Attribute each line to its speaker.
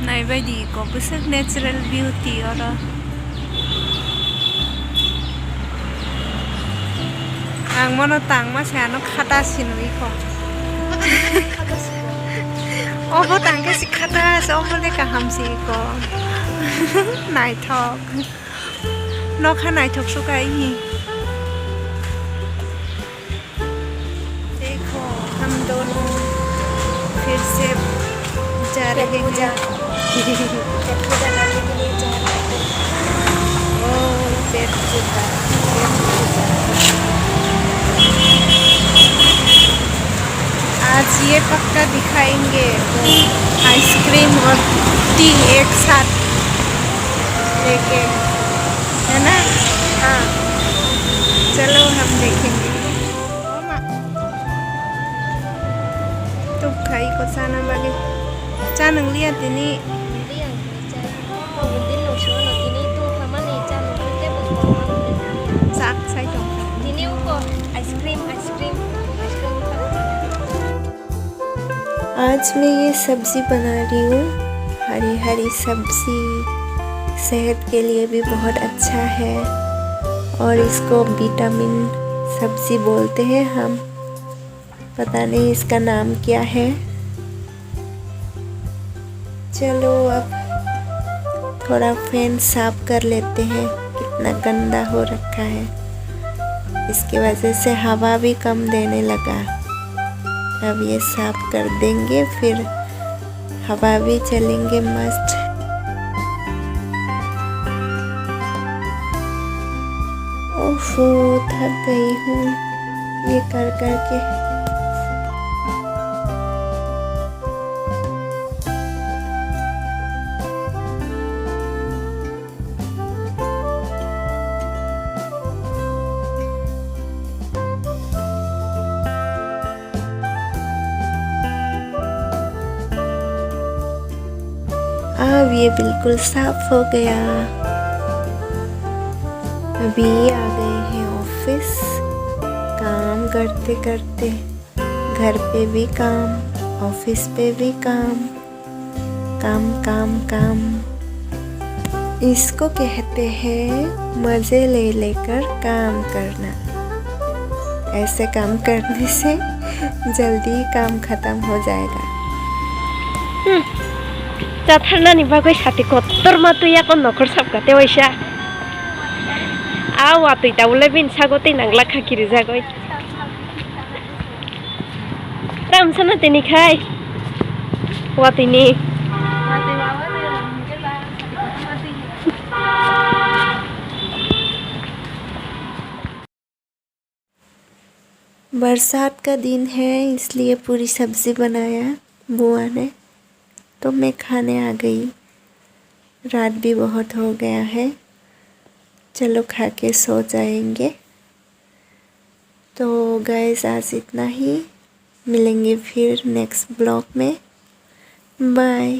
Speaker 1: नायबायदिखौ बिसोर natural beauty आरो आं मनो तांग मासायानो खातासिनो इखौ अबो तांगे सिखातास अबो लेका हामसि इखौ नायथक नखा नायथक सुकाई देखो हम दोनों फिर से जा रहे हैं पूजा करने के लिए जा रहे हैं। ओ पेट पूजा आज ये पक्का दिखाएंगे तो आइसक्रीम और टी एक साथ लेके है ना। हाँ चलो हम देखेंगे। तो खाई को साना बागे चानंग लिया तिनी साग साई तो तिनी को आइसक्रीम आज मैं ये सब्जी बना रही हूँ। हरी हरी सब्जी सेहत के लिए भी बहुत अच्छा है और इसको विटामिन सब्जी बोलते हैं हम। पता नहीं इसका नाम क्या है। चलो अब थोड़ा फैन साफ कर लेते हैं, कितना गंदा हो रखा है। इसकी वजह से हवा भी कम देने लगा। अब ये साफ कर देंगे फिर हवा भी चलेंगे मस्त। ओफो थक गई हूँ ये कर के। अब ये बिल्कुल साफ हो गया। अभी आ गए हैं ऑफिस। काम करते करते घर पे भी काम, ऑफिस पे भी काम, काम काम काम। इसको कहते हैं मजे ले लेकर काम करना। ऐसे काम करने से जल्दी काम खत्म हो जाएगा।
Speaker 2: जाथारनानि बागै साथि कत्तर मातुई आको नखर साबकाते वैसा आव आतुई दाउले बिन सागोते नांगला खाकिरि जागोय राम सना तेनि खाय वातुइनि
Speaker 1: बरसात का दिन है इसलिए पूरी सब्जी बनाया बुआ ने, तो मैं खाने आ गई। रात भी बहुत हो गया है, चलो खा के सो जाएंगे। तो गाइस आज इतना ही, मिलेंगे फिर नेक्स्ट ब्लॉग में। बाय।